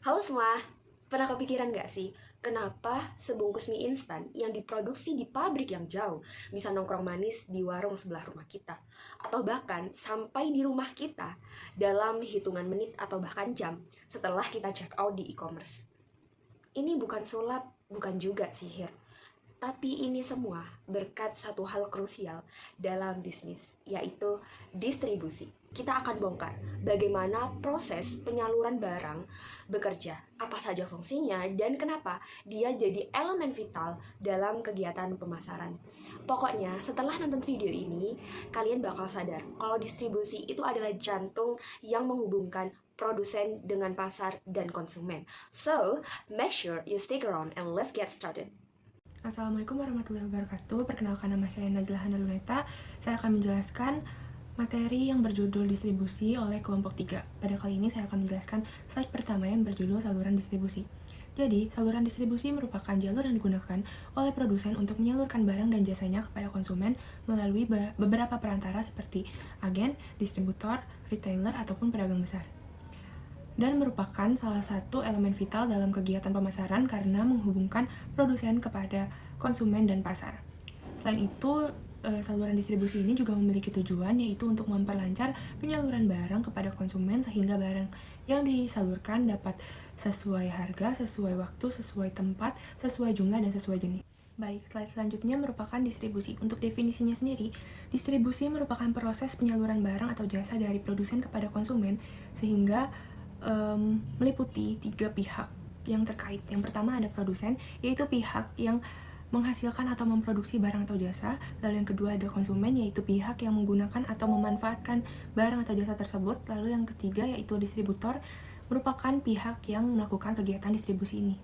Halo semua, pernah kepikiran gak sih kenapa sebungkus mie instan yang diproduksi di pabrik yang jauh bisa nongkrong manis di warung sebelah rumah kita? Atau bahkan sampai di rumah kita dalam hitungan menit atau bahkan jam setelah kita check out di e-commerce. Ini bukan sulap, bukan juga sihir. Tapi ini semua berkat satu hal krusial dalam bisnis, yaitu distribusi. Kita akan bongkar bagaimana proses penyaluran barang bekerja, apa saja fungsinya, dan kenapa dia jadi elemen vital dalam kegiatan pemasaran. Pokoknya, setelah nonton video ini, kalian bakal sadar kalau distribusi itu adalah jantung yang menghubungkan produsen dengan pasar dan konsumen. So, make sure you stick around and let's get started. Assalamualaikum warahmatullahi wabarakatuh. Perkenalkan, nama saya Najla Handaluneta. Saya akan menjelaskan materi yang berjudul distribusi oleh kelompok 3. Pada kali ini saya akan menjelaskan slide pertama yang berjudul saluran distribusi. Jadi, saluran distribusi merupakan jalur yang digunakan oleh produsen untuk menyalurkan barang dan jasanya kepada konsumen melalui beberapa perantara seperti agen, distributor, retailer, ataupun pedagang besar, dan merupakan salah satu elemen vital dalam kegiatan pemasaran karena menghubungkan produsen kepada konsumen dan pasar. Selain itu, saluran distribusi ini juga memiliki tujuan, yaitu untuk memperlancar penyaluran barang kepada konsumen sehingga barang yang disalurkan dapat sesuai harga, sesuai waktu, sesuai tempat, sesuai jumlah, dan sesuai jenis. Baik, slide selanjutnya merupakan distribusi. Untuk definisinya sendiri, distribusi merupakan proses penyaluran barang atau jasa dari produsen kepada konsumen sehingga meliputi 3 pihak yang terkait. Yang pertama ada produsen, yaitu pihak yang menghasilkan atau memproduksi barang atau jasa. Lalu yang kedua ada konsumen, yaitu pihak yang menggunakan atau memanfaatkan barang atau jasa tersebut. Lalu yang ketiga yaitu distributor, merupakan pihak yang melakukan kegiatan distribusi ini.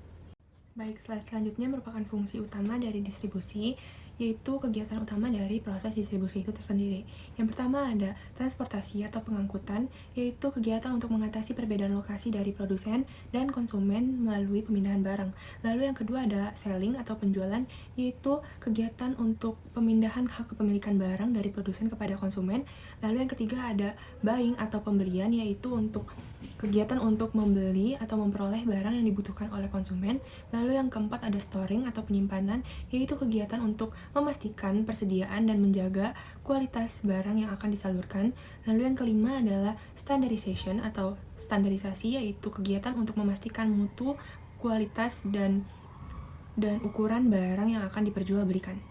Baik, slide selanjutnya merupakan fungsi utama dari distribusi, yaitu kegiatan utama dari proses distribusi itu tersendiri. Yang pertama ada transportasi atau pengangkutan, yaitu kegiatan untuk mengatasi perbedaan lokasi dari produsen dan konsumen melalui pemindahan barang. Lalu yang kedua ada selling atau penjualan, yaitu kegiatan untuk pemindahan hak kepemilikan barang dari produsen kepada konsumen. Lalu yang ketiga ada buying atau pembelian, yaitu untuk kegiatan untuk membeli atau memperoleh barang yang dibutuhkan oleh konsumen. Lalu yang keempat ada storing atau penyimpanan, yaitu kegiatan untuk memastikan persediaan dan menjaga kualitas barang yang akan disalurkan. Lalu yang kelima adalah standardization atau standarisasi, yaitu kegiatan untuk memastikan mutu, kualitas, dan ukuran barang yang akan diperjualbelikan.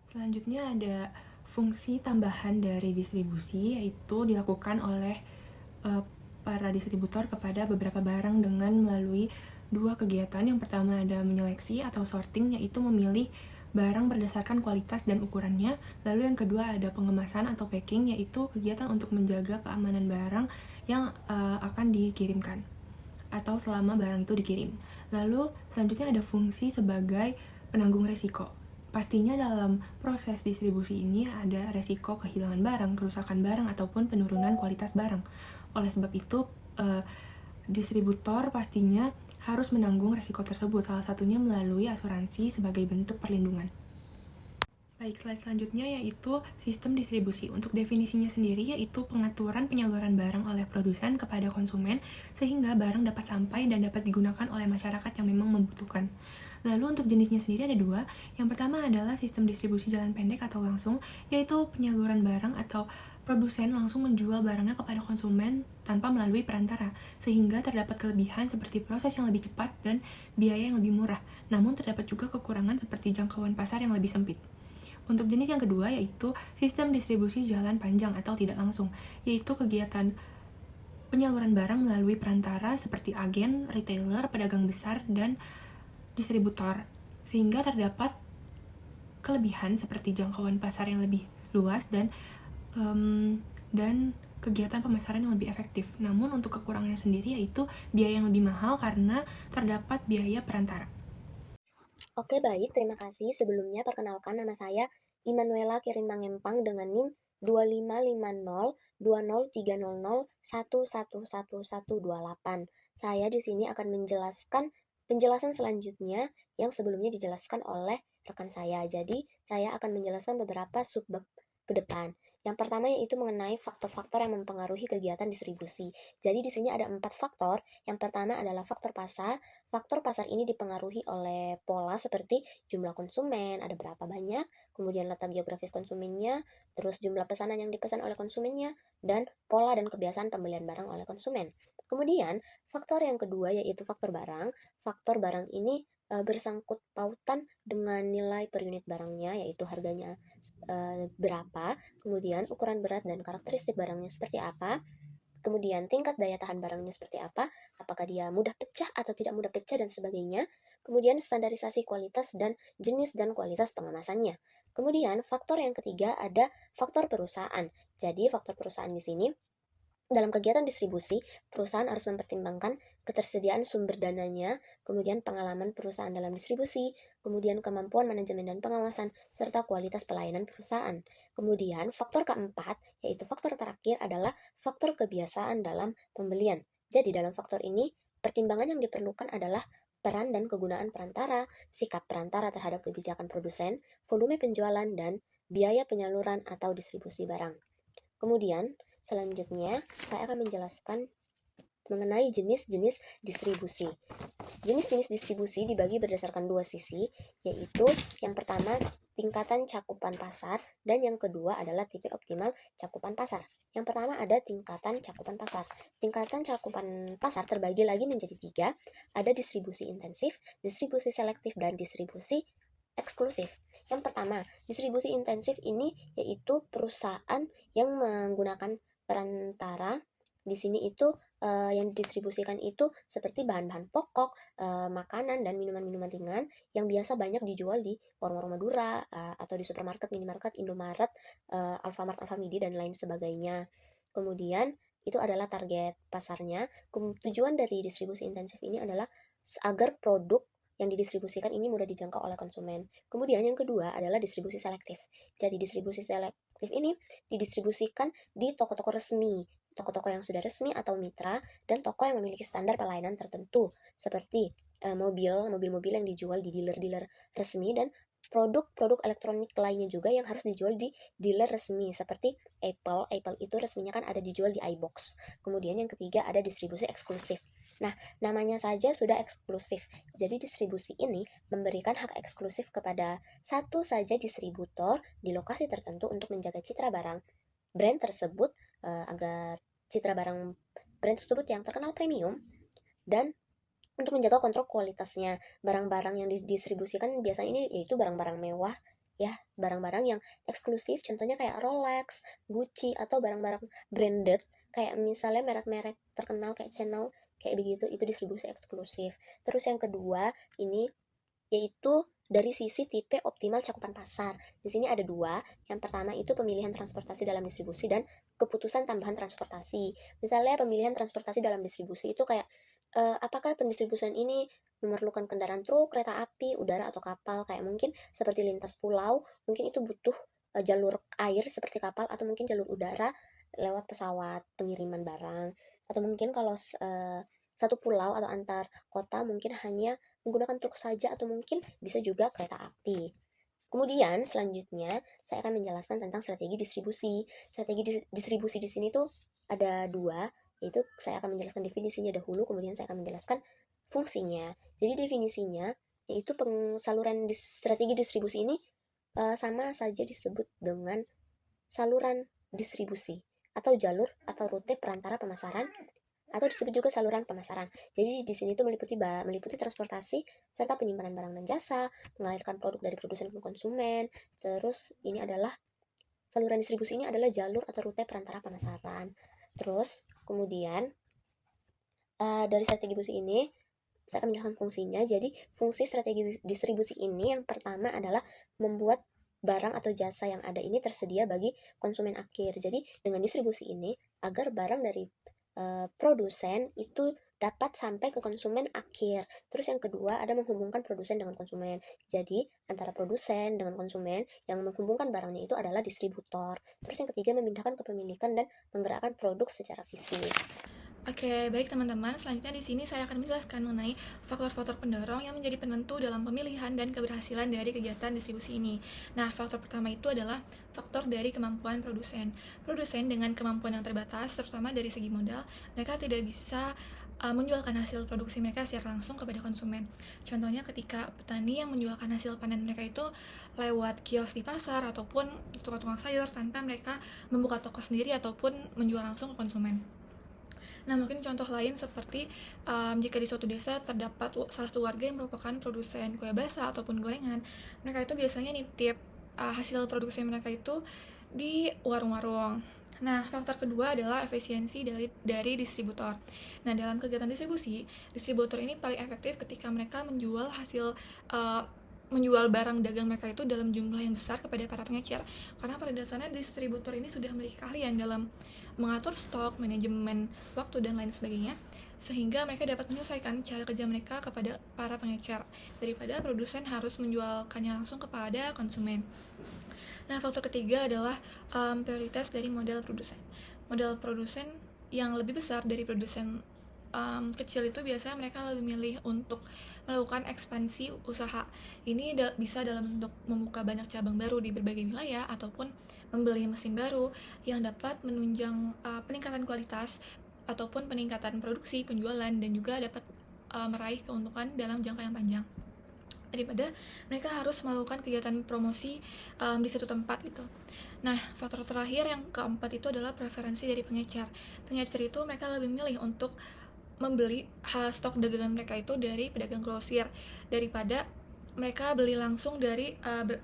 Selanjutnya ada fungsi tambahan dari distribusi, yaitu dilakukan oleh para distributor kepada beberapa barang dengan melalui 2 kegiatan. Yang pertama ada menyeleksi atau sorting, yaitu memilih barang berdasarkan kualitas dan ukurannya. Lalu yang kedua ada pengemasan atau packing, yaitu kegiatan untuk menjaga keamanan barang yang akan dikirimkan atau selama barang itu dikirim. Lalu selanjutnya ada fungsi sebagai penanggung resiko. Pastinya dalam proses distribusi ini ada resiko kehilangan barang, kerusakan barang, ataupun penurunan kualitas barang. Oleh sebab itu, distributor pastinya harus menanggung resiko tersebut, salah satunya melalui asuransi sebagai bentuk perlindungan. Baik, slide selanjutnya yaitu sistem distribusi. Untuk definisinya sendiri yaitu pengaturan penyaluran barang oleh produsen kepada konsumen sehingga barang dapat sampai dan dapat digunakan oleh masyarakat yang memang membutuhkan. Lalu untuk jenisnya sendiri ada 2. Yang pertama adalah sistem distribusi jalan pendek atau langsung, yaitu penyaluran barang atau produsen langsung menjual barangnya kepada konsumen tanpa melalui perantara, sehingga terdapat kelebihan seperti proses yang lebih cepat dan biaya yang lebih murah. Namun terdapat juga kekurangan seperti jangkauan pasar yang lebih sempit. Untuk jenis yang kedua yaitu sistem distribusi jalan panjang atau tidak langsung, yaitu kegiatan penyaluran barang melalui perantara seperti agen, retailer, pedagang besar, dan distributor, sehingga terdapat kelebihan seperti jangkauan pasar yang lebih luas dan kegiatan pemasaran yang lebih efektif. Namun untuk kekurangannya sendiri yaitu biaya yang lebih mahal karena terdapat biaya perantara. Oke, baik. Terima kasih. Sebelumnya, perkenalkan nama saya Immanuela Kirin Mangempang dengan NIM 2550203001111128. Saya di sini akan menjelaskan penjelasan selanjutnya yang sebelumnya dijelaskan oleh rekan saya. Jadi, saya akan menjelaskan beberapa subbab ke depan. Yang pertama yaitu mengenai faktor-faktor yang mempengaruhi kegiatan distribusi. Jadi di sini ada 4 faktor. Yang pertama adalah faktor pasar. Faktor pasar ini dipengaruhi oleh pola seperti jumlah konsumen, ada berapa banyak, kemudian letak geografis konsumennya, terus jumlah pesanan yang dipesan oleh konsumennya, dan pola dan kebiasaan pembelian barang oleh konsumen. Kemudian, faktor yang kedua yaitu faktor barang. Faktor barang ini bersangkut pautan dengan nilai per unit barangnya, yaitu harganya berapa, kemudian ukuran berat dan karakteristik barangnya seperti apa, kemudian tingkat daya tahan barangnya seperti apa, apakah dia mudah pecah atau tidak mudah pecah dan sebagainya, kemudian standarisasi kualitas dan jenis dan kualitas pengemasannya. Kemudian faktor yang ketiga ada faktor perusahaan. Jadi faktor perusahaan di sini dalam kegiatan distribusi, perusahaan harus mempertimbangkan ketersediaan sumber dananya, kemudian pengalaman perusahaan dalam distribusi, kemudian kemampuan manajemen dan pengawasan, serta kualitas pelayanan perusahaan. Kemudian, faktor keempat, yaitu faktor terakhir adalah faktor kebiasaan dalam pembelian. Jadi, dalam faktor ini, pertimbangan yang diperlukan adalah peran dan kegunaan perantara, sikap perantara terhadap kebijakan produsen, volume penjualan, dan biaya penyaluran atau distribusi barang. Kemudian, selanjutnya saya akan menjelaskan mengenai jenis-jenis distribusi. Jenis-jenis distribusi dibagi berdasarkan dua sisi, yaitu yang pertama tingkatan cakupan pasar dan yang kedua adalah tipe optimal cakupan pasar. Yang pertama ada tingkatan cakupan pasar. Tingkatan cakupan pasar terbagi lagi menjadi 3, ada distribusi intensif, distribusi selektif, dan distribusi eksklusif. Yang pertama, distribusi intensif ini yaitu perusahaan yang menggunakan perantara. Di sini itu yang didistribusikan itu seperti bahan-bahan pokok, makanan dan minuman-minuman ringan yang biasa banyak dijual di warung-warung Madura atau di supermarket, minimarket, Indomaret, Alfamart, Alfamidi dan lain sebagainya. Kemudian itu adalah target pasarnya. Tujuan dari distribusi intensif ini adalah agar produk yang didistribusikan ini mudah dijangkau oleh konsumen. Kemudian yang kedua adalah distribusi selektif. Jadi distribusi selektif ini didistribusikan di toko-toko resmi, toko-toko yang sudah resmi atau mitra, dan toko yang memiliki standar pelayanan tertentu, seperti mobil-mobil yang dijual di dealer-dealer resmi, dan produk-produk elektronik lainnya juga yang harus dijual di dealer resmi, seperti Apple. Apple itu resminya kan ada dijual di iBox. Kemudian yang ketiga ada distribusi eksklusif. Nah, namanya saja sudah eksklusif. Jadi distribusi ini memberikan hak eksklusif kepada satu saja distributor di lokasi tertentu untuk menjaga citra barang brand tersebut agar citra barang brand tersebut yang terkenal premium, dan untuk menjaga kontrol kualitasnya. Barang-barang yang didistribusikan biasanya ini yaitu barang-barang mewah, ya, barang-barang yang eksklusif, contohnya kayak Rolex, Gucci, atau barang-barang branded kayak misalnya merek-merek terkenal kayak Chanel, kayak begitu, itu distribusi eksklusif. Terus yang kedua ini yaitu dari sisi tipe optimal cakupan pasar. Di sini ada 2. Yang pertama itu pemilihan transportasi dalam distribusi dan keputusan tambahan transportasi. Misalnya pemilihan transportasi dalam distribusi itu kayak apakah pendistribusian ini memerlukan kendaraan truk, kereta api, udara, atau kapal. Kayak mungkin seperti lintas pulau, mungkin itu butuh jalur air seperti kapal, atau mungkin jalur udara lewat pesawat pengiriman barang. Atau mungkin kalau satu pulau atau antar kota mungkin hanya menggunakan truk saja, atau mungkin bisa juga kereta api. Kemudian selanjutnya saya akan menjelaskan tentang strategi distribusi. Strategi distribusi di sini tuh ada 2, yaitu saya akan menjelaskan definisinya dahulu, kemudian saya akan menjelaskan fungsinya. Jadi definisinya yaitu saluran strategi distribusi ini sama saja disebut dengan saluran distribusi atau jalur atau rute perantara pemasaran, atau disebut juga saluran pemasaran. Jadi di sini itu meliputi transportasi serta penyimpanan barang dan jasa, mengalirkan produk dari produsen ke konsumen. Terus ini adalah saluran distribusi ini adalah jalur atau rute perantara pemasaran. Terus kemudian dari strategi distribusi ini saya akan menjelaskan fungsinya. Jadi fungsi strategi distribusi ini yang pertama adalah membuat barang atau jasa yang ada ini tersedia bagi konsumen akhir. Jadi dengan distribusi ini agar barang dari produsen itu dapat sampai ke konsumen akhir. Terus yang kedua ada menghubungkan produsen dengan konsumen. Jadi antara produsen dengan konsumen yang menghubungkan barangnya itu adalah distributor. Terus yang ketiga memindahkan kepemilikan dan menggerakkan produk secara fisik. Oke, baik teman-teman. Selanjutnya di sini saya akan menjelaskan mengenai faktor-faktor pendorong yang menjadi penentu dalam pemilihan dan keberhasilan dari kegiatan distribusi ini. Nah, faktor pertama itu adalah faktor dari kemampuan produsen. Produsen dengan kemampuan yang terbatas, terutama dari segi modal, mereka tidak bisa menjualkan hasil produksi mereka secara langsung kepada konsumen. Contohnya ketika petani yang menjualkan hasil panen mereka itu lewat kios di pasar ataupun tukang-tukang sayur tanpa mereka membuka toko sendiri ataupun menjual langsung ke konsumen. Nah, mungkin contoh lain seperti jika di suatu desa terdapat salah satu warga yang merupakan produsen kue basah ataupun gorengan, mereka itu biasanya nitip hasil produksi mereka itu di warung-warung. Nah, faktor kedua adalah efisiensi dari distributor. Nah, dalam kegiatan distribusi, distributor ini paling efektif ketika mereka menjual barang dagang mereka itu dalam jumlah yang besar kepada para pengecer. Karena pada dasarnya distributor ini sudah memiliki keahlian dalam mengatur stok, manajemen waktu, dan lain sebagainya, sehingga mereka dapat menyesuaikan cara kerja mereka kepada para pengecer daripada produsen harus menjualkannya langsung kepada konsumen. Nah, faktor ketiga adalah prioritas dari modal produsen. Modal produsen yang lebih besar dari produsen kecil itu biasanya mereka lebih milih untuk melakukan ekspansi usaha. Ini bisa dalam bentuk membuka banyak cabang baru di berbagai wilayah ataupun membeli mesin baru yang dapat menunjang peningkatan kualitas ataupun peningkatan produksi, penjualan, dan juga dapat meraih keuntungan dalam jangka yang panjang daripada mereka harus melakukan kegiatan promosi di satu tempat gitu. Nah, faktor terakhir yang keempat itu adalah preferensi dari pengecer. Pengecer itu mereka lebih milih untuk membeli stok dagangan mereka itu dari pedagang grosir daripada mereka beli langsung dari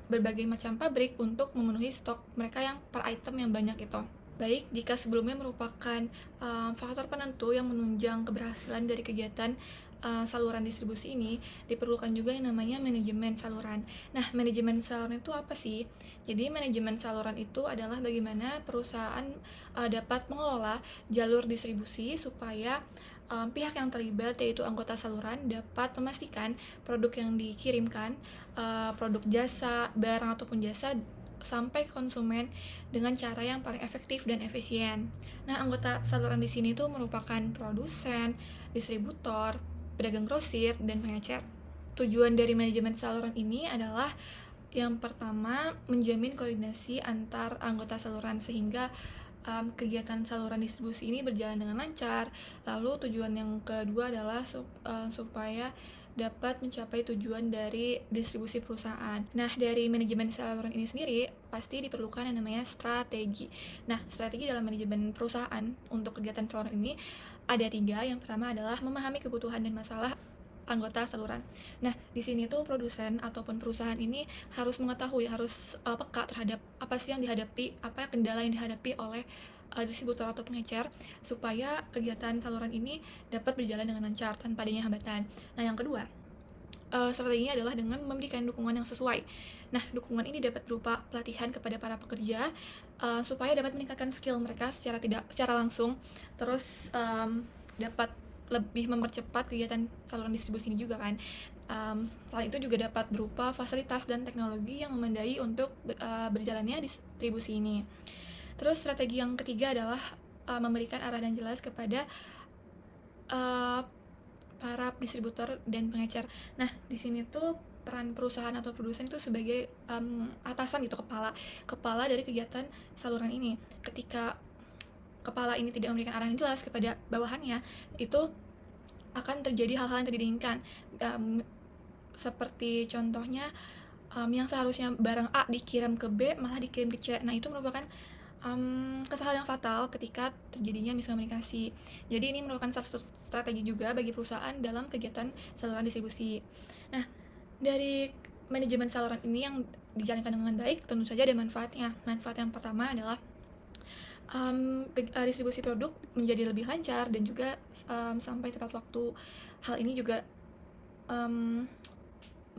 berbagai macam pabrik untuk memenuhi stok mereka yang per item yang banyak itu. Baik, jika sebelumnya merupakan faktor penentu yang menunjang keberhasilan dari kegiatan saluran distribusi ini, diperlukan juga yang namanya manajemen saluran. Nah, manajemen saluran itu apa sih? Jadi, manajemen saluran itu adalah bagaimana perusahaan dapat mengelola jalur distribusi supaya pihak yang terlibat, yaitu anggota saluran, dapat memastikan produk yang dikirimkan, produk jasa, barang ataupun jasa, sampai ke konsumen dengan cara yang paling efektif dan efisien. Nah, anggota saluran di sini tuh merupakan produsen, distributor, pedagang grosir, dan pengecer. Tujuan dari manajemen saluran ini adalah yang pertama, menjamin koordinasi antar anggota saluran sehingga kegiatan saluran distribusi ini berjalan dengan lancar. Lalu tujuan yang kedua adalah supaya dapat mencapai tujuan dari distribusi perusahaan. Nah, dari manajemen saluran ini sendiri pasti diperlukan yang namanya strategi. Nah, strategi dalam manajemen perusahaan untuk kegiatan saluran ini ada 3. Yang pertama adalah memahami kebutuhan dan masalah anggota saluran. Nah, di sini tuh produsen ataupun perusahaan ini harus mengetahui, harus peka terhadap apa sih yang dihadapi, apa kendala yang dihadapi oleh distributor atau pengecer supaya kegiatan saluran ini dapat berjalan dengan lancar tanpa adanya hambatan. Nah, yang kedua, strateginya adalah dengan memberikan dukungan yang sesuai. Nah, dukungan ini dapat berupa pelatihan kepada para pekerja supaya dapat meningkatkan skill mereka secara langsung, terus dapat lebih mempercepat kegiatan saluran distribusi ini juga kan. Selain itu juga dapat berupa fasilitas dan teknologi yang memadai untuk berjalannya distribusi ini. Terus strategi yang ketiga adalah memberikan arah dan jelas kepada para distributor dan pengecer. Nah, di sini tuh peran perusahaan atau produsen itu sebagai atasan gitu, kepala dari kegiatan saluran ini. Ketika kepala ini tidak memberikan arahan jelas kepada bawahannya, itu akan terjadi hal-hal yang tidak diinginkan. Seperti contohnya yang seharusnya barang A dikirim ke B malah dikirim ke C. Nah, itu merupakan kesalahan yang fatal ketika terjadinya miskomunikasi. Jadi ini merupakan salah satu strategi juga bagi perusahaan dalam kegiatan saluran distribusi. Nah, dari manajemen saluran ini yang dijalankan dengan baik tentu saja ada manfaatnya. Manfaat yang pertama adalah distribusi produk menjadi lebih lancar dan juga sampai tepat waktu. Hal ini juga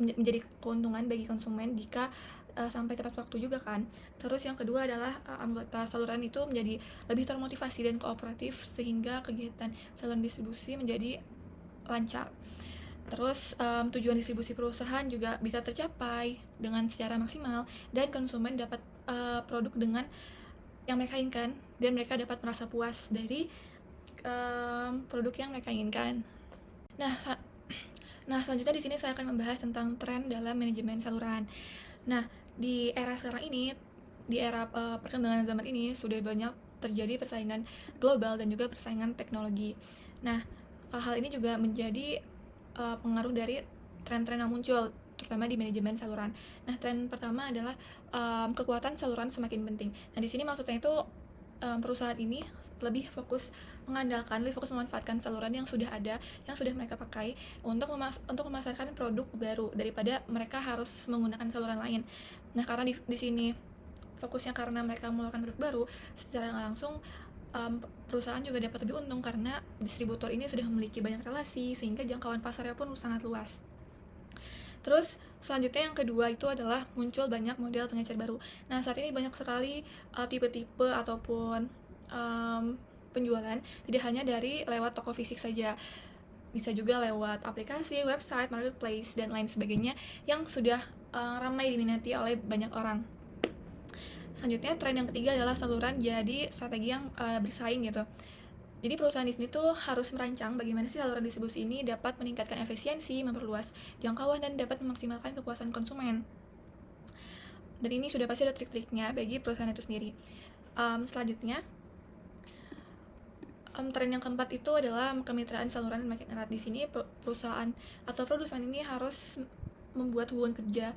menjadi keuntungan bagi konsumen jika sampai tepat waktu juga kan. Terus yang kedua adalah anggota saluran itu menjadi lebih termotivasi dan kooperatif sehingga kegiatan saluran distribusi menjadi lancar. Terus tujuan distribusi perusahaan juga bisa tercapai dengan secara maksimal dan konsumen dapat produk dengan yang mereka inginkan dan mereka dapat merasa puas dari produk yang mereka inginkan. Nah, selanjutnya di sini saya akan membahas tentang tren dalam manajemen saluran. Nah, di era sekarang ini, di era perkembangan zaman ini sudah banyak terjadi persaingan global dan juga persaingan teknologi. Nah, hal ini juga menjadi pengaruh dari tren-tren yang muncul, terutama di manajemen saluran. Nah, tren pertama adalah kekuatan saluran semakin penting. Nah, di sini maksudnya itu perusahaan ini lebih fokus memanfaatkan saluran yang sudah ada, yang sudah mereka pakai untuk memasarkan produk baru daripada mereka harus menggunakan saluran lain. Nah, karena di sini fokusnya karena mereka mengeluarkan produk baru, secara nggak langsung perusahaan juga dapat lebih untung karena distributor ini sudah memiliki banyak relasi sehingga jangkauan pasarnya pun sangat luas. Terus selanjutnya yang kedua itu adalah muncul banyak model pengecer baru. Nah, saat ini banyak sekali tipe-tipe ataupun penjualan, tidak hanya dari lewat toko fisik saja, bisa juga lewat aplikasi, website, marketplace, dan lain sebagainya yang sudah ramai diminati oleh banyak orang. Selanjutnya, tren yang ketiga adalah saluran jadi strategi yang bersaing gitu. Jadi perusahaan di sini tuh harus merancang bagaimana sih saluran distribusi ini dapat meningkatkan efisiensi, memperluas jangkauan, dan dapat memaksimalkan kepuasan konsumen. Dan ini sudah pasti ada trik-triknya bagi perusahaan itu sendiri. Selanjutnya, tren yang keempat itu adalah kemitraan saluran makin erat. Di sini perusahaan atau produsen ini harus membuat hubungan kerja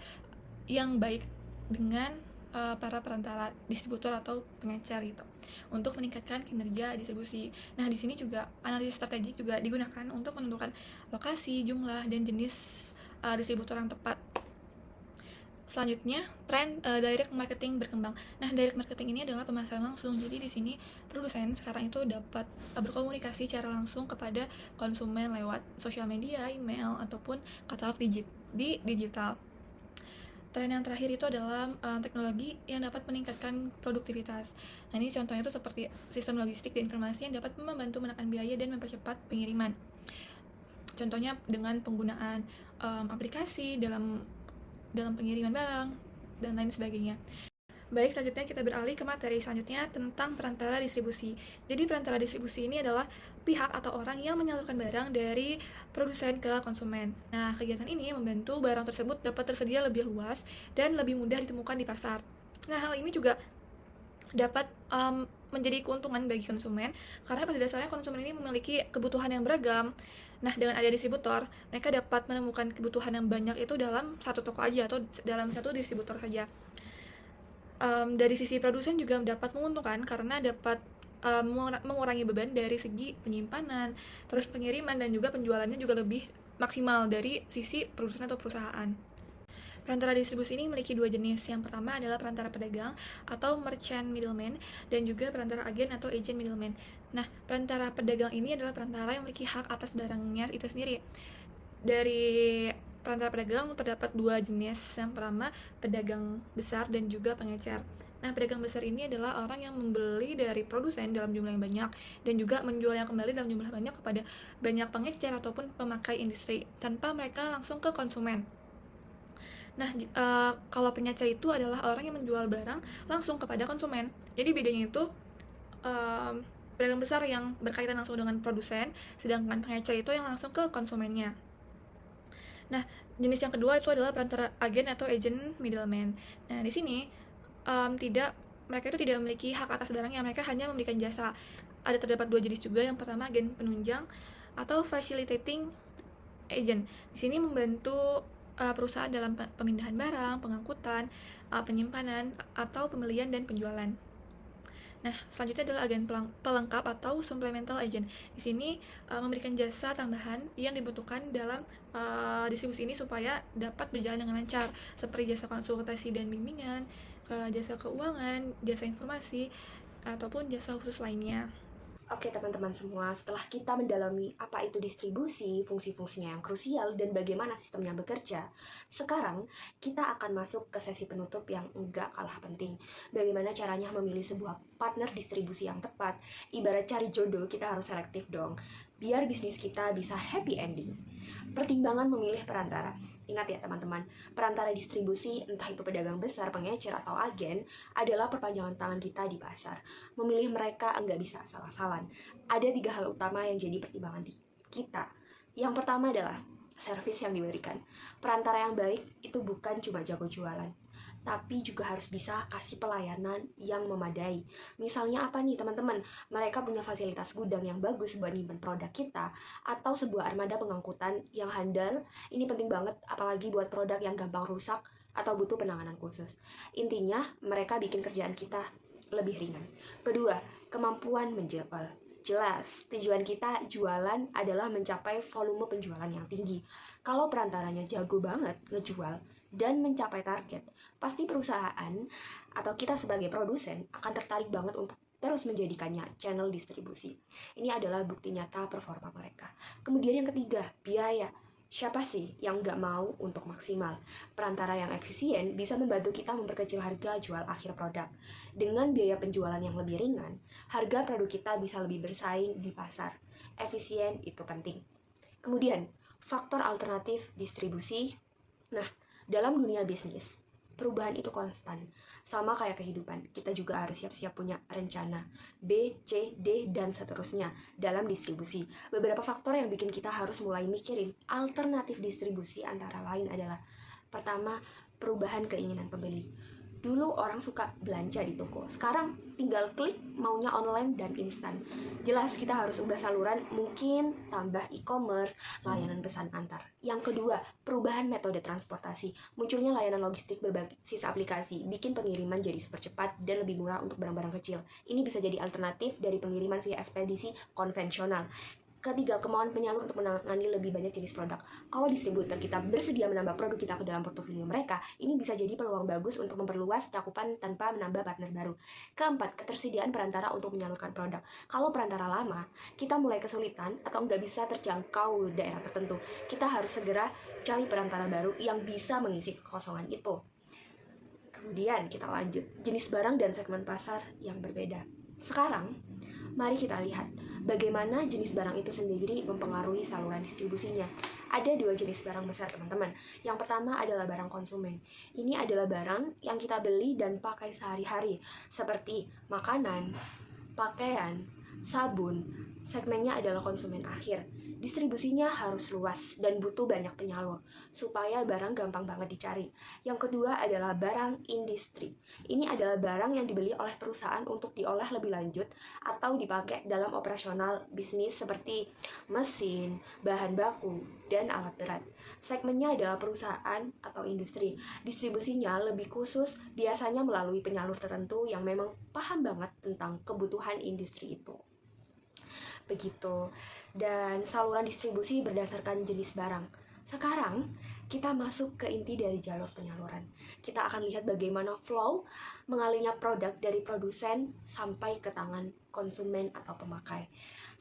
yang baik dengan para perantara distributor atau pengecer gitu untuk meningkatkan kinerja distribusi. Nah, di sini juga analisis strategik juga digunakan untuk menentukan lokasi, jumlah, dan jenis distributor yang tepat. Selanjutnya, tren direct marketing berkembang. Nah, direct marketing ini adalah pemasaran langsung. Jadi di sini produsen sekarang itu dapat berkomunikasi secara langsung kepada konsumen lewat sosial media, email, ataupun katalog di digital. Tren yang terakhir itu adalah teknologi yang dapat meningkatkan produktivitas. Nah, ini contohnya itu seperti sistem logistik dan informasi yang dapat membantu menekan biaya dan mempercepat pengiriman. Contohnya dengan penggunaan aplikasi dalam pengiriman barang dan lain sebagainya. Baik, selanjutnya kita beralih ke materi selanjutnya tentang perantara distribusi. Jadi perantara distribusi ini adalah pihak atau orang yang menyalurkan barang dari produsen ke konsumen. Nah, kegiatan ini membantu barang tersebut dapat tersedia lebih luas dan lebih mudah ditemukan di pasar. Nah, hal ini juga dapat menjadi keuntungan bagi konsumen karena pada dasarnya konsumen ini memiliki kebutuhan yang beragam. Nah, dengan ada distributor, mereka dapat menemukan kebutuhan yang banyak itu dalam satu toko aja atau dalam satu distributor saja. Dari sisi produsen juga dapat menguntungkan karena dapat mengurangi beban dari segi penyimpanan, terus pengiriman, dan juga penjualannya juga lebih maksimal dari sisi produsen atau perusahaan. Perantara distribusi ini memiliki dua jenis. Yang pertama adalah perantara pedagang atau merchant middleman, dan juga perantara agen atau agent middleman. Nah, perantara pedagang ini adalah perantara yang memiliki hak atas barangnya itu sendiri. Dari perantara pedagang terdapat dua jenis. Yang pertama, pedagang besar dan juga pengecer. Nah, pedagang besar ini adalah orang yang membeli dari produsen dalam jumlah yang banyak dan juga menjualnya kembali dalam jumlah banyak kepada banyak pengecer ataupun pemakai industri tanpa mereka langsung ke konsumen. Nah, kalau pengecer itu adalah orang yang menjual barang langsung kepada konsumen. Jadi bedanya itu pedagang besar yang berkaitan langsung dengan produsen, sedangkan pengecer itu yang langsung ke konsumennya. Nah, jenis yang kedua itu adalah perantara agen atau agent middleman. Nah, di sini mereka itu tidak memiliki hak atas barangnya, mereka hanya memberikan jasa. Ada terdapat dua jenis juga. Yang pertama, agen penunjang atau facilitating agent. Di sini membantu perusahaan dalam pemindahan barang, pengangkutan, penyimpanan, atau pembelian dan penjualan. Nah, selanjutnya adalah agen pelengkap atau supplemental agent. Di sini memberikan jasa tambahan yang dibutuhkan dalam distribusi ini supaya dapat berjalan dengan lancar, seperti jasa konsultasi dan bimbingan, jasa keuangan, jasa informasi, ataupun jasa khusus lainnya. Oke teman-teman semua, setelah kita mendalami apa itu distribusi, fungsi-fungsinya yang krusial, dan bagaimana sistemnya bekerja, sekarang kita akan masuk ke sesi penutup yang enggak kalah penting. Bagaimana caranya memilih sebuah partner distribusi yang tepat. Ibarat cari jodoh, kita harus selektif dong, biar bisnis kita bisa happy ending. Pertimbangan memilih perantara. Ingat ya teman-teman, perantara distribusi, entah itu pedagang besar, pengecer, atau agen, adalah perpanjangan tangan kita di pasar. Memilih mereka nggak bisa salah-salan. Ada 3 hal utama yang jadi pertimbangan kita. Yang pertama adalah servis yang diberikan. Perantara yang baik itu bukan cuma jago jualan, tapi juga harus bisa kasih pelayanan yang memadai. Misalnya apa nih teman-teman? Mereka punya fasilitas gudang yang bagus buat nyimpen produk kita, atau sebuah armada pengangkutan yang handal. Ini penting banget, apalagi buat produk yang gampang rusak atau butuh penanganan khusus. Intinya, mereka bikin kerjaan kita lebih ringan. Kedua, kemampuan menjual. Jelas, tujuan kita jualan adalah mencapai volume penjualan yang tinggi. Kalau perantaranya jago banget ngejual dan mencapai target, pasti perusahaan atau kita sebagai produsen akan tertarik banget untuk terus menjadikannya channel distribusi. Ini adalah bukti nyata performa mereka. Kemudian yang ketiga, biaya. Siapa sih yang nggak mau untuk maksimal? Perantara yang efisien bisa membantu kita memperkecil harga jual akhir produk. Dengan biaya penjualan yang lebih ringan, harga produk kita bisa lebih bersaing di pasar. Efisien itu penting. Kemudian, faktor alternatif distribusi. Nah, dalam dunia bisnis, perubahan itu konstan. Sama kayak kehidupan, kita juga harus siap-siap punya rencana B, C, D, dan seterusnya dalam distribusi. Beberapa faktor yang bikin kita harus mulai mikirin alternatif distribusi antara lain adalah: pertama, perubahan keinginan pembeli. Dulu orang suka belanja di toko, sekarang tinggal klik maunya online dan instan. Jelas kita harus ubah saluran, mungkin tambah e-commerce, layanan pesan antar. Yang kedua, perubahan metode transportasi. Munculnya layanan logistik berbasis aplikasi, bikin pengiriman jadi super cepat dan lebih murah untuk barang-barang kecil. Ini bisa jadi alternatif dari pengiriman via ekspedisi konvensional. Ketiga, kemauan penyalur untuk menangani lebih banyak jenis produk. Kalau distributor kita bersedia menambah produk kita ke dalam portofolio mereka, ini bisa jadi peluang bagus untuk memperluas cakupan tanpa menambah partner baru. Keempat, ketersediaan perantara untuk menyalurkan produk. Kalau perantara lama, kita mulai kesulitan atau nggak bisa terjangkau daerah tertentu, kita harus segera cari perantara baru yang bisa mengisi kekosongan itu. Kemudian kita lanjut, jenis barang dan segmen pasar yang berbeda. Sekarang, mari kita lihat bagaimana jenis barang itu sendiri mempengaruhi saluran distribusinya. Ada 2 jenis barang besar teman-teman. Yang pertama adalah barang konsumen. Ini adalah barang yang kita beli dan pakai sehari-hari, seperti makanan, pakaian, sabun. Segmennya adalah konsumen akhir. Distribusinya harus luas dan butuh banyak penyalur supaya barang gampang banget dicari. Yang kedua adalah barang industri. Ini adalah barang yang dibeli oleh perusahaan untuk diolah lebih lanjut atau dipakai dalam operasional bisnis seperti mesin, bahan baku, dan alat berat. Segmennya adalah perusahaan atau industri. Distribusinya lebih khusus, biasanya melalui penyalur tertentu yang memang paham banget tentang kebutuhan industri itu. Begitu. Dan saluran distribusi berdasarkan jenis barang. Sekarang kita masuk ke inti dari jalur penyaluran. Kita akan lihat bagaimana flow mengalirnya produk dari produsen sampai ke tangan konsumen atau pemakai.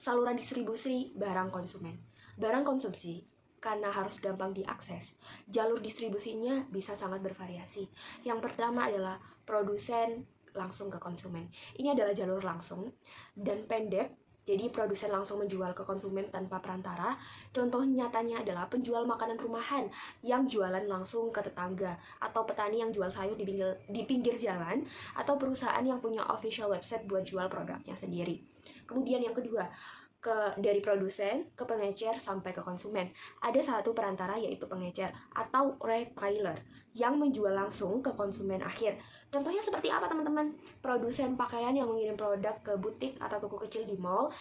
Saluran distribusi barang konsumen. Barang konsumsi karena harus gampang diakses, jalur distribusinya bisa sangat bervariasi. Yang pertama adalah produsen langsung ke konsumen. Ini adalah jalur langsung dan pendek. Jadi produsen langsung menjual ke konsumen tanpa perantara. Contoh nyatanya adalah penjual makanan rumahan yang jualan langsung ke tetangga, atau petani yang jual sayur di pinggir jalan, atau perusahaan yang punya official website buat jual produknya sendiri. Kemudian yang kedua, dari produsen ke pengecer sampai ke konsumen. Ada satu perantara yaitu pengecer atau retailer yang menjual langsung ke konsumen akhir. Contohnya seperti apa teman-teman? Produsen pakaian yang mengirim produk ke butik atau toko kecil di mall,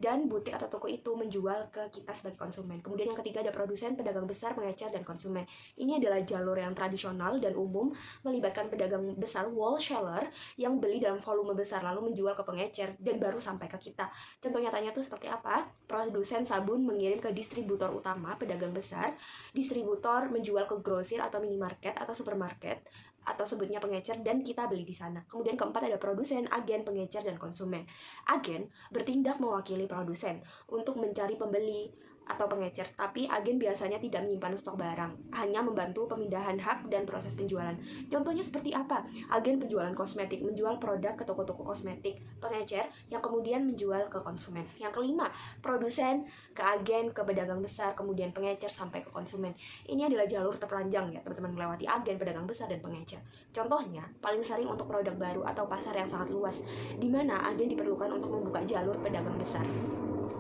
dan butik atau toko itu menjual ke kita sebagai konsumen. Kemudian yang ketiga ada produsen, pedagang besar, pengecer, dan konsumen. Ini adalah jalur yang tradisional dan umum, melibatkan pedagang besar, wholesaler, yang beli dalam volume besar lalu menjual ke pengecer dan baru sampai ke kita. Contoh nyatanya tuh seperti apa? Produsen sabun mengirim ke distributor utama, pedagang besar, distributor menjual ke grosir atau minimarket atau supermarket, atau sebutnya pengecer, dan kita beli di sana. Kemudian keempat ada produsen, agen, pengecer, dan konsumen. Agen bertindak mewakili produsen untuk mencari pembeli atau pengecer, tapi agen biasanya tidak menyimpan stok barang, hanya membantu pemindahan hak dan proses penjualan. Contohnya seperti apa? Agen penjualan kosmetik menjual produk ke toko-toko kosmetik, pengecer yang kemudian menjual ke konsumen. Yang kelima, produsen ke agen, ke pedagang besar, kemudian pengecer sampai ke konsumen. Ini adalah jalur terpanjang ya teman-teman, melewati agen, pedagang besar, dan pengecer. Contohnya, paling sering untuk produk baru atau pasar yang sangat luas, di mana agen diperlukan untuk membuka jalur pedagang besar.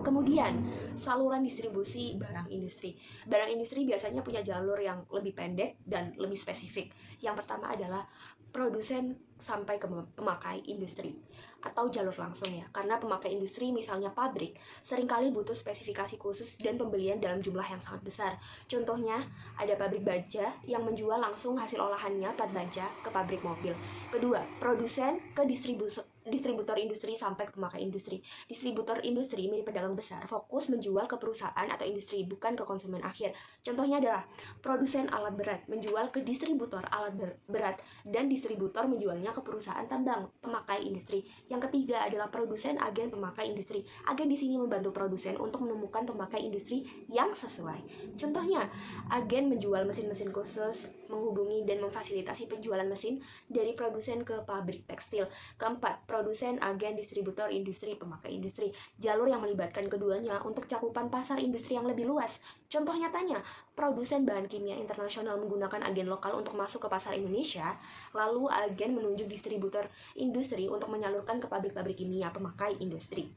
Kemudian, saluran distribusi barang industri. Barang industri biasanya punya jalur yang lebih pendek dan lebih spesifik. Yang pertama adalah produsen sampai ke pemakai industri, atau jalur langsung ya. Karena pemakai industri, misalnya pabrik, seringkali butuh spesifikasi khusus dan pembelian dalam jumlah yang sangat besar. Contohnya, ada pabrik baja yang menjual langsung hasil olahannya plat baja ke pabrik mobil. Kedua, produsen ke distributor industri sampai ke pemakai industri. Distributor industri milik pedagang besar fokus menjual ke perusahaan atau industri, bukan ke konsumen akhir. Contohnya adalah produsen alat berat menjual ke distributor alat berat, dan distributor menjualnya ke perusahaan tambang, pemakai industri. Yang ketiga adalah produsen agen pemakai industri. Agen di sini membantu produsen untuk menemukan pemakai industri yang sesuai. Contohnya, agen menjual mesin-mesin khusus, menghubungi dan memfasilitasi penjualan mesin dari produsen ke pabrik tekstil. Keempat, produsen, agen, distributor, industri, pemakai industri. Jalur yang melibatkan keduanya untuk cakupan pasar industri yang lebih luas. Contoh nyatanya, produsen bahan kimia internasional menggunakan agen lokal untuk masuk ke pasar Indonesia, lalu agen menunjuk distributor industri untuk menyalurkan ke pabrik-pabrik kimia, pemakai industri.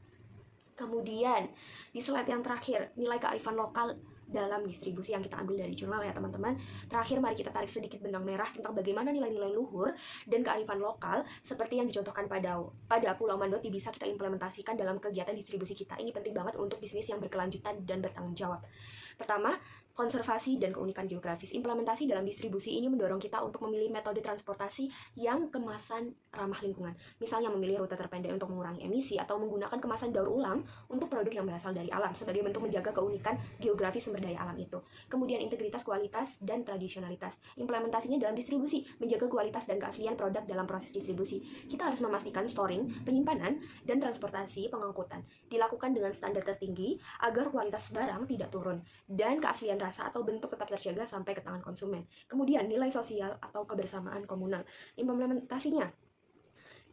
Kemudian, di slide yang terakhir, nilai kearifan lokal dalam distribusi yang kita ambil dari jurnal ya teman-teman. Terakhir, mari kita tarik sedikit benang merah tentang bagaimana nilai-nilai luhur dan kearifan lokal seperti yang dicontohkan pada Pulau Mandoti bisa kita implementasikan dalam kegiatan distribusi kita. Ini penting banget untuk bisnis yang berkelanjutan dan bertanggung jawab. Pertama, konservasi dan keunikan geografis. Implementasi dalam distribusi ini mendorong kita untuk memilih metode transportasi yang kemasan ramah lingkungan. Misalnya memilih rute terpendek untuk mengurangi emisi, atau menggunakan kemasan daur ulang untuk produk yang berasal dari alam sebagai bentuk menjaga keunikan geografis sumber daya alam itu. Kemudian integritas, kualitas, dan tradisionalitas. Implementasinya dalam distribusi, menjaga kualitas dan keaslian produk dalam proses distribusi. Kita harus memastikan storing, penyimpanan, dan transportasi pengangkutan dilakukan dengan standar tertinggi agar kualitas barang tidak turun dan keaslian rasa atau bentuk tetap terjaga sampai ke tangan konsumen. Kemudian nilai sosial atau kebersamaan komunal. Implementasinya,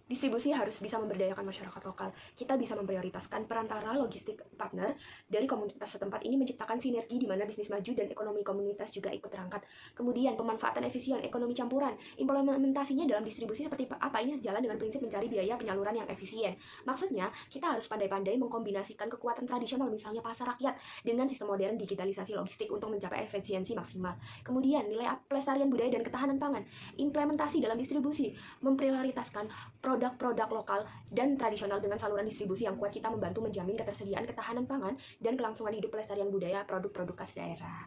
distribusi harus bisa memberdayakan masyarakat lokal. Kita bisa memprioritaskan perantara logistik partner dari komunitas setempat. Ini menciptakan sinergi di mana bisnis maju dan ekonomi komunitas juga ikut terangkat. Kemudian pemanfaatan efisien, ekonomi campuran. Implementasinya dalam distribusi seperti apa? Ini sejalan dengan prinsip mencari biaya penyaluran yang efisien. Maksudnya, kita harus pandai-pandai mengkombinasikan kekuatan tradisional, misalnya pasar rakyat, dengan sistem modern digitalisasi logistik untuk mencapai efisiensi maksimal. Kemudian, nilai pelestarian budaya dan ketahanan pangan. Implementasi dalam distribusi memprioritaskan produk-produk lokal dan tradisional dengan saluran distribusi yang kuat. Kita membantu menjamin ketersediaan ketahanan pangan dan kelangsungan hidup pelestarian budaya produk-produk khas daerah.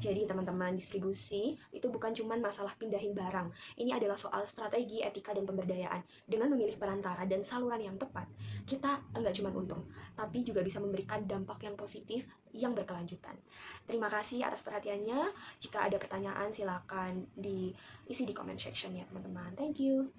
Jadi teman-teman, distribusi itu bukan cuma masalah pindahin barang. Ini adalah soal strategi, etika, dan pemberdayaan. Dengan memilih perantara dan saluran yang tepat, kita enggak cuma untung, tapi juga bisa memberikan dampak yang positif yang berkelanjutan. Terima kasih atas perhatiannya. Jika ada pertanyaan, silakan diisi di comment section ya teman-teman. Thank you.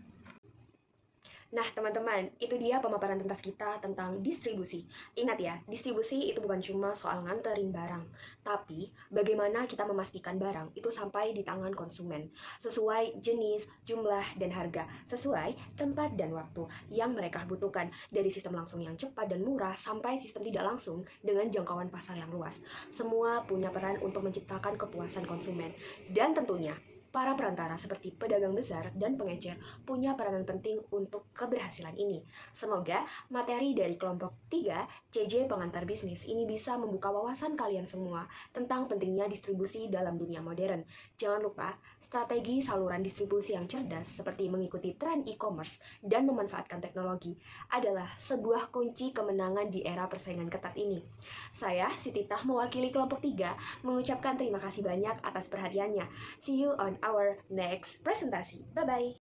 Nah teman-teman, itu dia pemaparan tuntas kita tentang distribusi. Ingat ya, distribusi itu bukan cuma soal nganterin barang, tapi bagaimana kita memastikan barang itu sampai di tangan konsumen sesuai jenis, jumlah, dan harga, sesuai tempat dan waktu yang mereka butuhkan, dari sistem langsung yang cepat dan murah sampai sistem tidak langsung dengan jangkauan pasar yang luas. Semua punya peran untuk menciptakan kepuasan konsumen, dan tentunya para perantara seperti pedagang besar dan pengecer punya peranan penting untuk keberhasilan ini. Semoga materi dari kelompok 3 CJ Pengantar Bisnis ini bisa membuka wawasan kalian semua tentang pentingnya distribusi dalam dunia modern. Jangan lupa, strategi saluran distribusi yang cerdas seperti mengikuti tren e-commerce dan memanfaatkan teknologi adalah sebuah kunci kemenangan di era persaingan ketat ini. Saya, Siti Tah, mewakili kelompok 3, mengucapkan terima kasih banyak atas perhatiannya. See you on our next presentasi. Bye-bye.